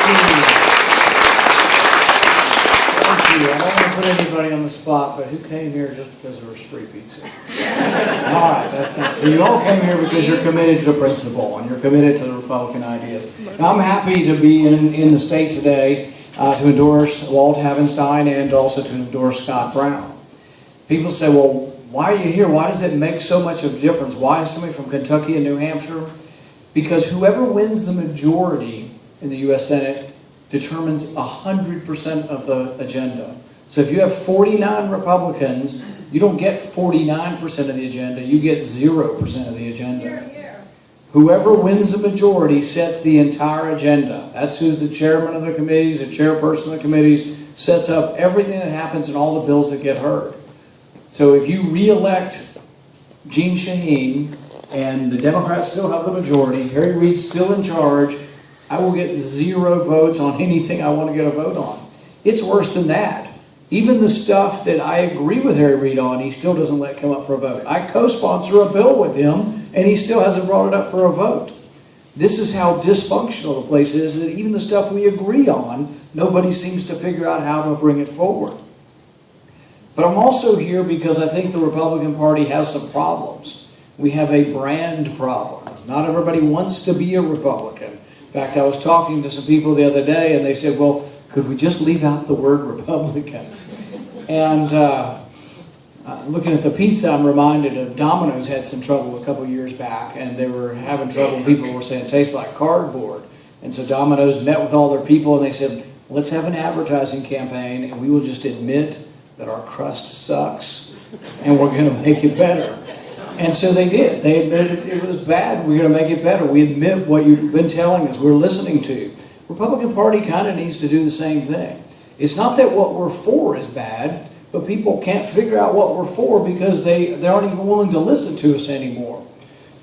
Thank you. I don't want to put anybody on the spot, but who came here just because there was free pizza? All right, that's not true. You all came here because you're committed to the principle and you're committed to the Republican ideas. Now, I'm happy to be in the state today to endorse Walt Havenstein and also to endorse Scott Brown. People say, well, why are you here? Why does it make so much of a difference? Why is somebody from Kentucky and New Hampshire? Because whoever wins the majority in the U.S. Senate determines 100% of the agenda. So if you have 49 Republicans, you don't get 49% of the agenda, you get 0% of the agenda. Whoever wins the majority sets the entire agenda. That's who's the chairman of the committees, the chairperson of the committees, sets up everything that happens and all the bills that get heard. So if you re-elect Jeanne Shaheen and the Democrats still have the majority, Harry Reid's still in charge, I will get 0 votes on anything I want to get a vote on. It's worse than that. Even the stuff that I agree with Harry Reid on, he still doesn't let come up for a vote. I co-sponsor a bill with him, and he still hasn't brought it up for a vote. This is how dysfunctional the place is, that even the stuff we agree on, nobody seems to figure out how to bring it forward. But I'm also here because I think the Republican Party has some problems. We have a brand problem. Not everybody wants to be a Republican. In fact, I was talking to some people the other day, and they said, well, could we just leave out the word Republican? And looking at the pizza, I'm reminded of Domino's had some trouble a couple years back, and they were having trouble. People were saying it tastes like cardboard. And so Domino's met with all their people, and they said, let's have an advertising campaign, and we will just admit that our crust sucks, and we're going to make it better. And so they did. They admitted it was bad. We're going to make it better. We admit what you've been telling us. We're listening to you. Republican Party kind of needs to do the same thing. It's not that what we're for is bad, but people can't figure out what we're for because they aren't even willing to listen to us anymore.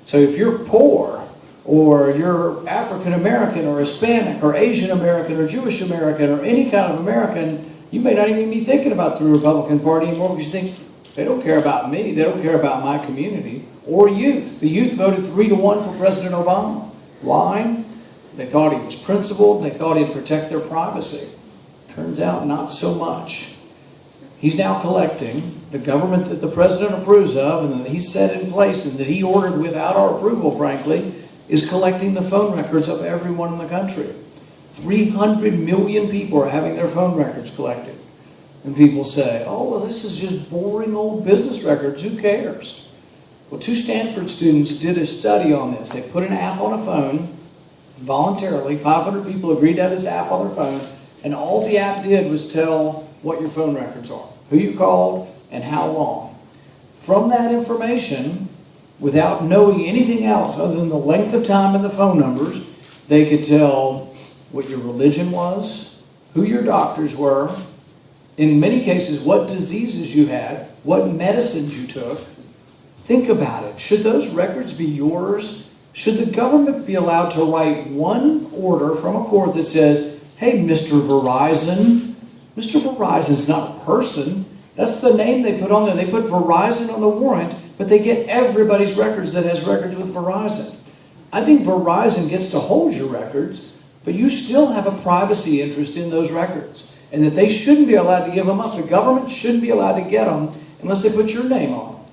So if you're poor, or you're African American, or Hispanic, or Asian American, or Jewish American, or any kind of American, you may not even be thinking about the Republican Party anymore because you think, they don't care about me. They don't care about my community or youth. The youth voted 3-1 for President Obama. Why? They thought he was principled. They thought he'd protect their privacy. Turns out not so much. He's now collecting the government that the president approves of and that he set in place and that he ordered without our approval, frankly, is collecting the phone records of everyone in the country. 300 million people are having their phone records collected. And people say, oh, well, this is just boring old business records. Who cares? Well, 2 Stanford students did a study on this. They put an app on a phone voluntarily. 500 people agreed to have this app on their phone. And all the app did was tell what your phone records are, who you called, and how long. From that information, without knowing anything else other than the length of time and the phone numbers, they could tell what your religion was, who your doctors were, in many cases, what diseases you had, what medicines you took. Think about it. Should those records be yours? Should the government be allowed to write one order from a court that says, hey, Mr. Verizon, Mr. Verizon's not a person. That's the name they put on there. They put Verizon on the warrant, but they get everybody's records that has records with Verizon. I think Verizon gets to hold your records, but you still have a privacy interest in those records. And that they shouldn't be allowed to give them up. The government shouldn't be allowed to get them unless they put your name on them.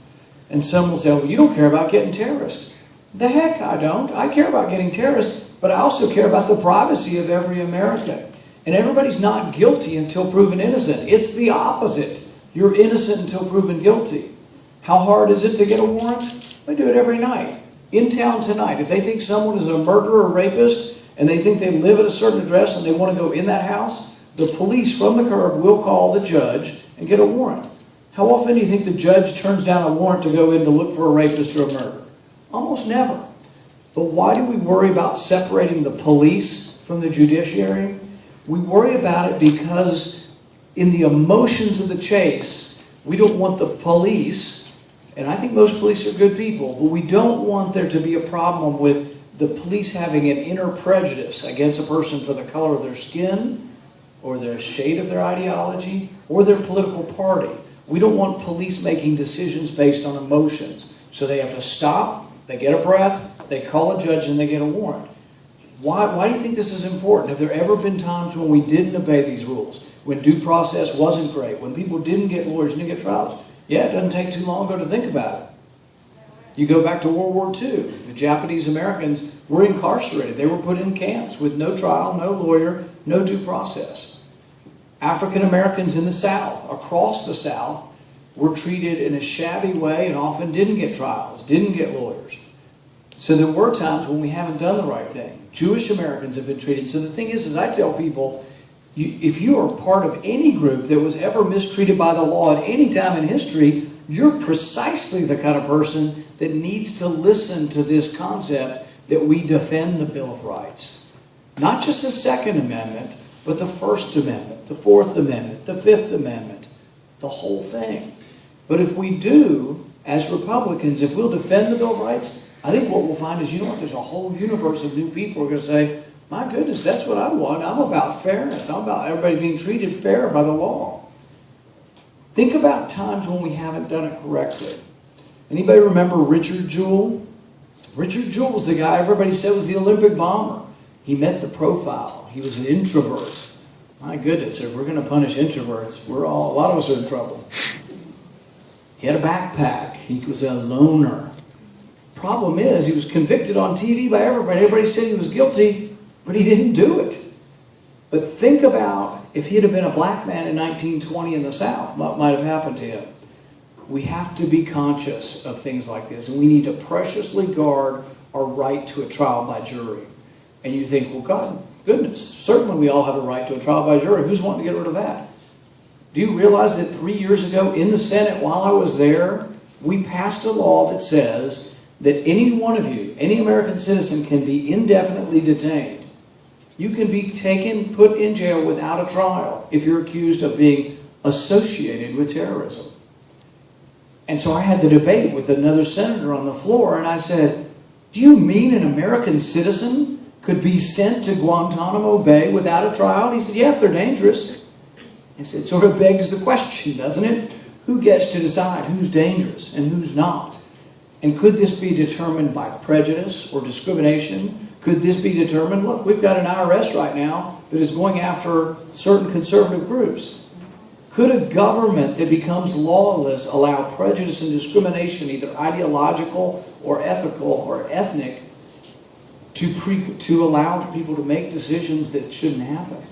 And some will say, well, you don't care about getting terrorists. The heck I don't. I care about getting terrorists, but I also care about the privacy of every American. And everybody's not guilty until proven innocent. It's the opposite. You're innocent until proven guilty. How hard is it to get a warrant? They do it every night. In town tonight, if they think someone is a murderer or rapist, and they think they live at a certain address and they want to go in that house, the police from the curb will call the judge and get a warrant. How often do you think the judge turns down a warrant to go in to look for a rapist or a murderer? Almost never. But why do we worry about separating the police from the judiciary? We worry about it because in the emotions of the chase, we don't want the police, and I think most police are good people, but we don't want there to be a problem with the police having an inner prejudice against a person for the color of their skin, or their shade of their ideology, or their political party. We don't want police making decisions based on emotions. So they have to stop, they get a breath, they call a judge, and they get a warrant. Why do you think this is important? Have there ever been times when we didn't obey these rules? When due process wasn't great? When people didn't get lawyers, didn't get trials? Yeah, it doesn't take too long ago to think about it. You go back to World War II. The Japanese Americans were incarcerated. They were put in camps with no trial, no lawyer, no due process. African Americans in the South, across the South, were treated in a shabby way and often didn't get trials, didn't get lawyers. So there were times when we haven't done the right thing. Jewish Americans have been treated. So the thing is I tell people, if you are part of any group that was ever mistreated by the law at any time in history, you're precisely the kind of person that needs to listen to this concept that we defend the Bill of Rights. Not just the Second Amendment, but the First Amendment, the Fourth Amendment, the Fifth Amendment, the whole thing. But if we do, as Republicans, if we'll defend the Bill of Rights, I think what we'll find is, you know what, there's a whole universe of new people who are going to say, my goodness, that's what I want. I'm about fairness. I'm about everybody being treated fair by the law. Think about times when we haven't done it correctly. Anybody remember Richard Jewell? Richard Jewell was the guy everybody said was the Olympic bomber. He met the profile. He was an introvert. My goodness, if we're going to punish introverts, a lot of us are in trouble. He had a backpack. He was a loner. Problem is, he was convicted on TV by everybody. Everybody said he was guilty, but he didn't do it. But think about if he had been a black man in 1920 in the South, what might have happened to him. We have to be conscious of things like this, and we need to preciously guard our right to a trial by jury. And you think, well, God, goodness, certainly we all have a right to a trial by jury. Who's wanting to get rid of that? Do you realize that 3 years ago in the Senate, while I was there, we passed a law that says that any one of you, any American citizen, can be indefinitely detained. You can be taken, put in jail without a trial if you're accused of being associated with terrorism. And so I had the debate with another senator on the floor, and I said, do you mean an American citizen could be sent to Guantanamo Bay without a trial? And he said, yeah, if they're dangerous. I said, it sort of begs the question, doesn't it? Who gets to decide who's dangerous and who's not? And could this be determined by prejudice or discrimination? Could this be determined, look, we've got an IRS right now that is going after certain conservative groups. Could a government that becomes lawless allow prejudice and discrimination, either ideological or ethical or ethnic, to allow people to make decisions that shouldn't happen?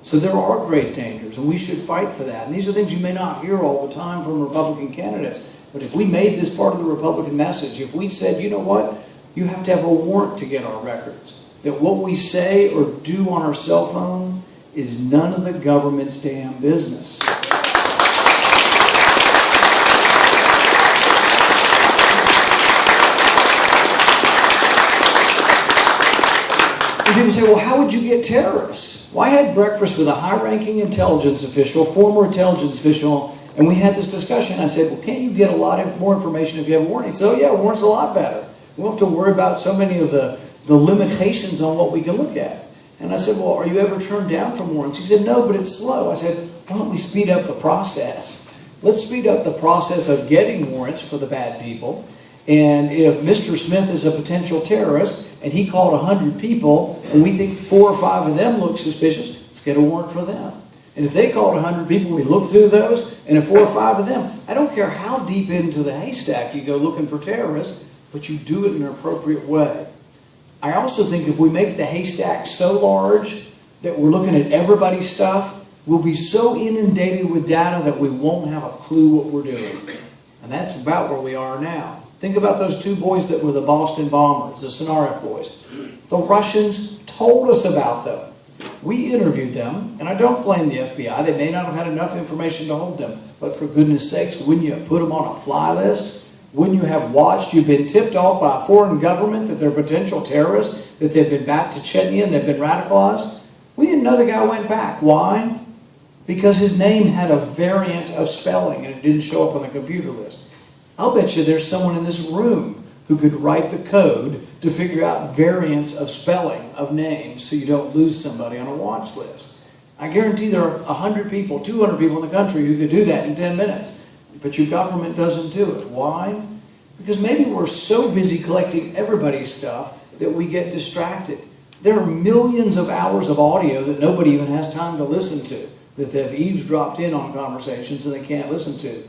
So there are great dangers, and we should fight for that. And these are things you may not hear all the time from Republican candidates. But if we made this part of the Republican message, if we said, you know what, you have to have a warrant to get our records, that what we say or do on our cell phone is none of the government's damn business. And people say, well, how would you get terrorists? Well, I had breakfast with a high-ranking intelligence official, former intelligence official, and we had this discussion. I said, well, can't you get a lot more information if you have a warrant? He said, oh, yeah, a warrant's a lot better. We don't have to worry about so many of the limitations on what we can look at. And I said, well, are you ever turned down from warrants? He said, no, but it's slow. I said, why don't we speed up the process? Let's speed up the process of getting warrants for the bad people. And if Mr. Smith is a potential terrorist and he called 100 people and we think 4 or 5 of them look suspicious, let's get a warrant for them. And if they called 100 people, we look through those, and if 4 or 5 of them, I don't care how deep into the haystack you go looking for terrorists, but you do it in an appropriate way. I also think if we make the haystack so large that we're looking at everybody's stuff, we'll be so inundated with data that we won't have a clue what we're doing. And that's about where we are now. Think about those 2 boys that were the Boston bombers, the Sonarev boys. The Russians told us about them. We interviewed them, and I don't blame the FBI. They may not have had enough information to hold them. But for goodness sakes, wouldn't you put them on a fly list? Wouldn't you have watched? You've been tipped off by a foreign government that they're potential terrorists, that they've been back to Chechnya and they've been radicalized. We didn't know the guy went back. Why? Because his name had a variant of spelling and it didn't show up on the computer list. I'll bet you there's someone in this room who could write the code to figure out variants of spelling of names so you don't lose somebody on a watch list. I guarantee there are 100 people, 200 people in the country who could do that in 10 minutes. But your government doesn't do it. Why? Because maybe we're so busy collecting everybody's stuff that we get distracted. There are millions of hours of audio that nobody even has time to listen to, that they've eavesdropped in on conversations and they can't listen to.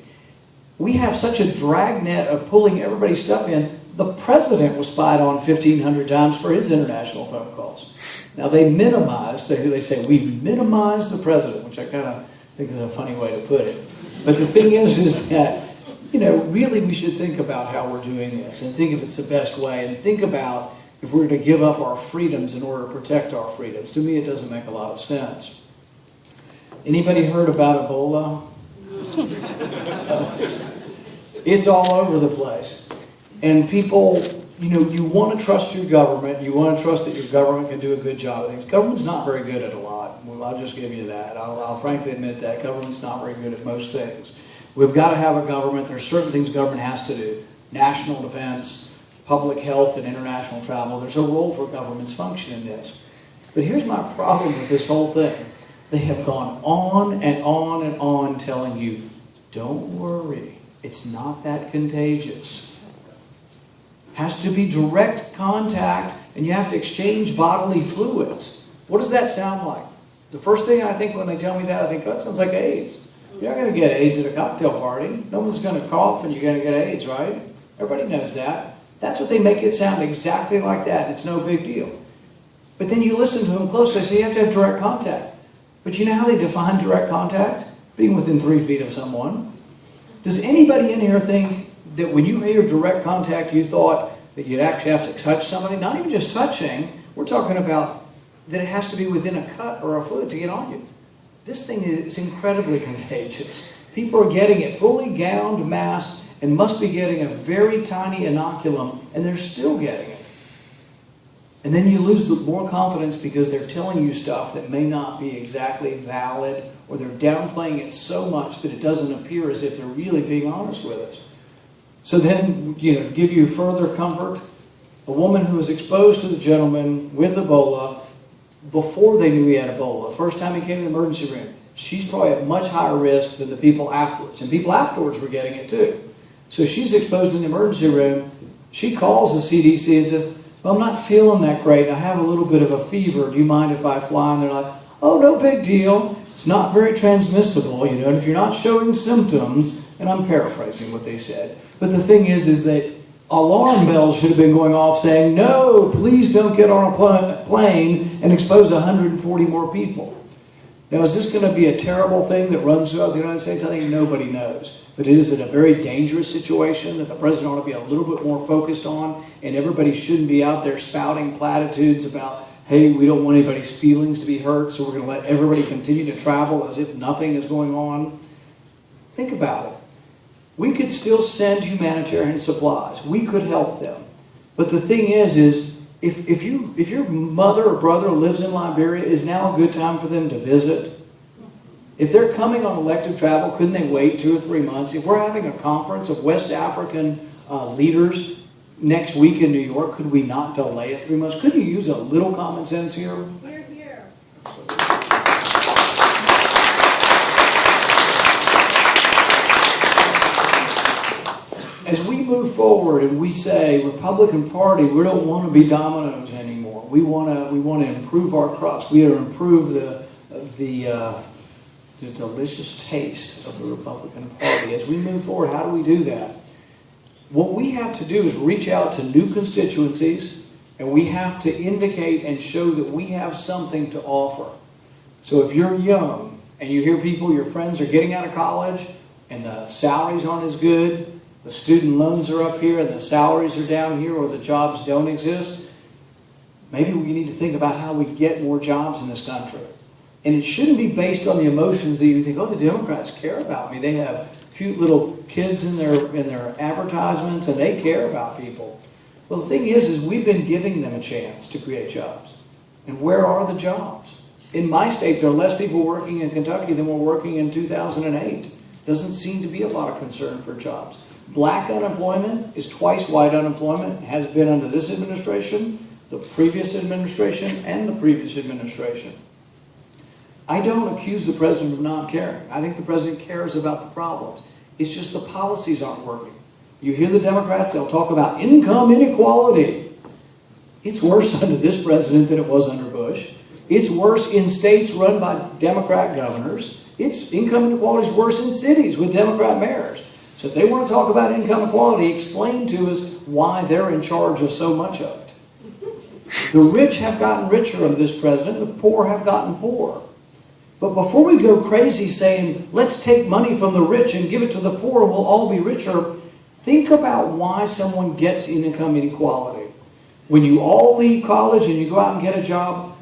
We have such a dragnet of pulling everybody's stuff in. The president was spied on 1,500 times for his international phone calls. Now they say we minimize the president, which I kind of think is a funny way to put it. But the thing is that, really we should think about how we're doing this and think if it's the best way and think about if we're to give up our freedoms in order to protect our freedoms. To me, it doesn't make a lot of sense. Anybody heard about Ebola? It's all over the place. And people, you want to trust your government. You want to trust that your government can do a good job of things. Government's not very good at a lot. Well, I'll just give you that. I'll frankly admit that. Government's not very good at most things. We've got to have a government. There's certain things government has to do. National defense, public health, and international travel. There's a role for government's function in this. But here's my problem with this whole thing. They have gone on and on and on telling you, don't worry. It's not that contagious. Has to be direct contact, and you have to exchange bodily fluids. What does that sound like? The first thing I think when they tell me that, I think, oh, that sounds like AIDS. You're not going to get AIDS at a cocktail party. No one's going to cough and you're going to get AIDS, right? Everybody knows that. That's what they make it sound exactly like that. It's no big deal. But then you listen to them closely, so you have to have direct contact. But you know how they define direct contact? Being within 3 feet of someone. Does anybody in here think that when you hear direct contact, you thought that you'd actually have to touch somebody? Not even just touching. We're talking about that it has to be within a cut or a fluid to get on you. This thing is incredibly contagious. People are getting it fully gowned, masked, and must be getting a very tiny inoculum, and they're still getting it. And then you lose more confidence because they're telling you stuff that may not be exactly valid, or they're downplaying it so much that it doesn't appear as if they're really being honest with us. So then, to give you further comfort, a woman who was exposed to the gentleman with Ebola before they knew he had Ebola, the first time he came to the emergency room, she's probably at much higher risk than the people afterwards. And people afterwards were getting it too. So she's exposed in the emergency room. She calls the CDC and says, well, I'm not feeling that great. I have a little bit of a fever. Do you mind if I fly? And they're like, oh, no big deal. It's not very transmissible, and if you're not showing symptoms, and I'm paraphrasing what they said. But the thing is that alarm bells should have been going off saying, no, please don't get on a plane and expose 140 more people. Now, is this going to be a terrible thing that runs throughout the United States? I think nobody knows. But it is a very dangerous situation that the president ought to be a little bit more focused on, and everybody shouldn't be out there spouting platitudes about, hey, we don't want anybody's feelings to be hurt, so we're going to let everybody continue to travel as if nothing is going on. Think about it. We could still send humanitarian supplies. We could help them. But the thing is if your mother or brother lives in Liberia, is now a good time for them to visit? If they're coming on elective travel, couldn't they wait 2 or 3 months? If we're having a conference of West African leaders next week in New York, could we not delay it 3 months? Could you use a little common sense here? Hear, hear. As we move forward and we say, Republican Party, we don't want to be dominoes anymore. We want to improve our crust. We want to improve the delicious taste of the Republican Party. As we move forward, how do we do that? What we have to do is reach out to new constituencies, and we have to indicate and show that we have something to offer. So if you're young and you hear people, your friends are getting out of college and the salaries aren't as good, the student loans are up here and the salaries are down here, or the jobs don't exist, maybe we need to think about how we get more jobs in this country. And it shouldn't be based on the emotions that you think, oh, the Democrats care about me. They have cute little kids in their advertisements, and they care about people. Well, the thing is we've been giving them a chance to create jobs. And where are the jobs? In my state, there are less people working in Kentucky than were working in 2008. Doesn't seem to be a lot of concern for jobs. Black unemployment is twice white unemployment. It has been under this administration, the previous administration, and the previous administration. I don't accuse the president of not caring. I think the president cares about the problems. It's just the policies aren't working. You hear the Democrats, they'll talk about income inequality. It's worse under this president than it was under Bush. It's worse in states run by Democrat governors. Income inequality is worse in cities with Democrat mayors. So if they want to talk about income equality, explain to us why they're in charge of so much of it. The rich have gotten richer under this president. The poor have gotten poorer. But before we go crazy saying, let's take money from the rich and give it to the poor and we'll all be richer, think about why someone gets income inequality. When you all leave college and you go out and get a job,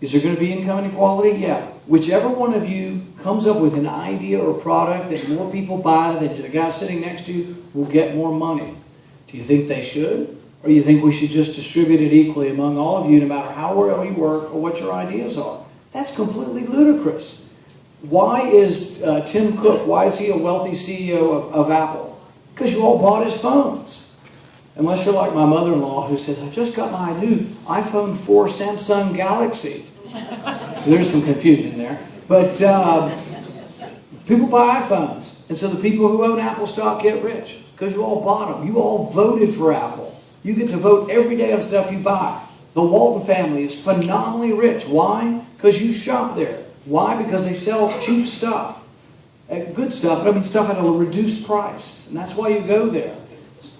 is there going to be income inequality? Yeah. Whichever one of you comes up with an idea or product that more people buy than the guy sitting next to you will get more money. Do you think they should? Or do you think we should just distribute it equally among all of you no matter how well you work or what your ideas are? That's completely ludicrous. Why is Tim Cook, why is he a wealthy CEO of Apple? Because you all bought his phones. Unless you're like my mother-in-law who says, I just got my new iPhone 4 Samsung Galaxy. So there's some confusion there. But people buy iPhones. And so the people who own Apple stock get rich because you all bought them. You all voted for Apple. You get to vote every day on stuff you buy. The Walton family is phenomenally rich. Why? Because you shop there. Why? Because they sell cheap stuff. Good stuff, but I mean stuff at a reduced price. And that's why you go there.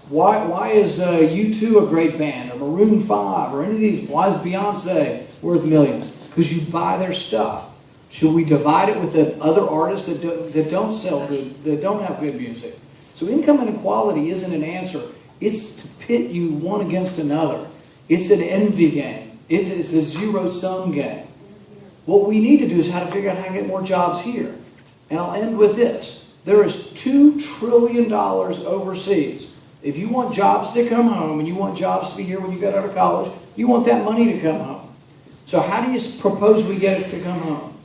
Why is U2 a great band? Or Maroon 5? Or any of these? Why is Beyonce worth millions? Because you buy their stuff. Should we divide it with the other artists that don't sell good, that don't have good music? So income inequality isn't an answer. It's to pit you one against another. It's an envy game. It's a zero-sum game. What we need to do is how to figure out how to get more jobs here. And I'll end with this. There is $2 trillion overseas. If you want jobs to come home and you want jobs to be here when you get out of college, you want that money to come home. So how do you propose we get it to come home?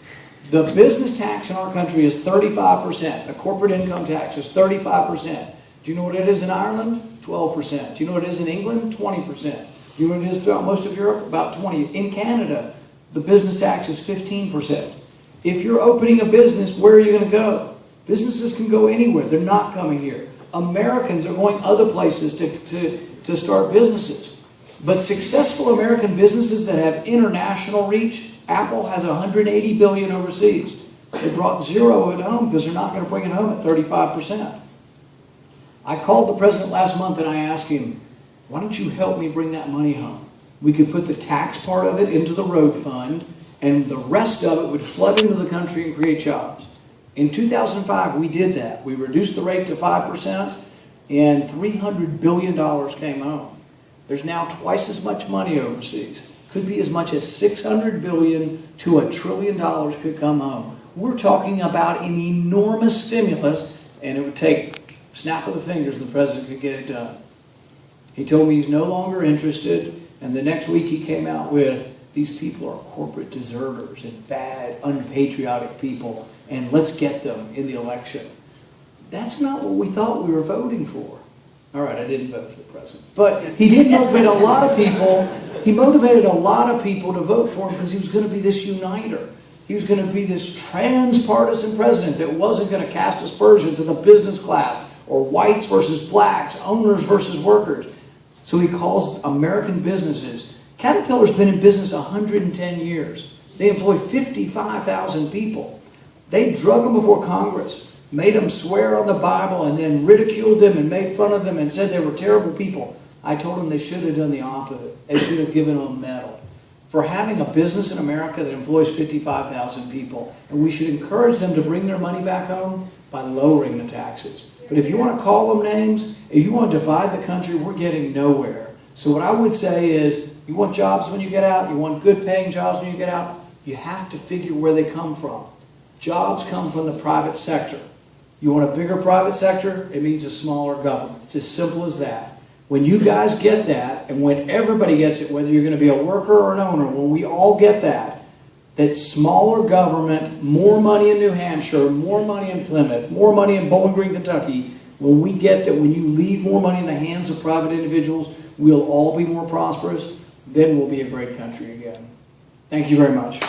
The business tax in our country is 35%. The corporate income tax is 35%. Do you know what it is in Ireland? 12%. Do you know what it is in England? 20%. Do you know what it is throughout most of Europe? About 20%. In Canada, the business tax is 15%. If you're opening a business, where are you going to go? Businesses can go anywhere. They're not coming here. Americans are going other places to start businesses. But successful American businesses that have international reach, Apple has $180 billion overseas. They brought zero of it home because they're not going to bring it home at 35%. I called the president last month and I asked him, why don't you help me bring that money home? We could put the tax part of it into the road fund and the rest of it would flood into the country and create jobs. In 2005, we did that. We reduced the rate to 5% and $300 billion came home. There's now twice as much money overseas. Could be as much as $600 billion to $1 trillion could come home. We're talking about an enormous stimulus, and it would take a snap of the fingers and the president could get it done. He told me he's no longer interested, and the next week he came out with, these people are corporate deserters and bad, unpatriotic people, and let's get them in the election. That's not what we thought we were voting for. All right, I didn't vote for the president. But he did motivate a lot of people. He motivated a lot of people to vote for him because he was going to be this uniter. He was going to be this transpartisan president that wasn't going to cast aspersions in the business class or whites versus blacks, owners versus workers. So he calls American businesses. Caterpillar's been in business 110 years. They employ 55,000 people. They drug them before Congress, made them swear on the Bible, and then ridiculed them and made fun of them and said they were terrible people. I told them they should have done the opposite. They should have given them a medal for having a business in America that employs 55,000 people. And we should encourage them to bring their money back home by lowering the taxes. But if you want to call them names, if you want to divide the country, we're getting nowhere. So what I would say is, you want jobs when you get out, you want good paying jobs when you get out, you have to figure where they come from. Jobs come from the private sector. You want a bigger private sector? It means a smaller government. It's as simple as that. When you guys get that, and when everybody gets it, whether you're going to be a worker or an owner, when we all get that smaller government, more money in New Hampshire, more money in Plymouth, more money in Bowling Green, Kentucky, when we get that when you leave more money in the hands of private individuals, we'll all be more prosperous, then we'll be a great country again. Thank you very much.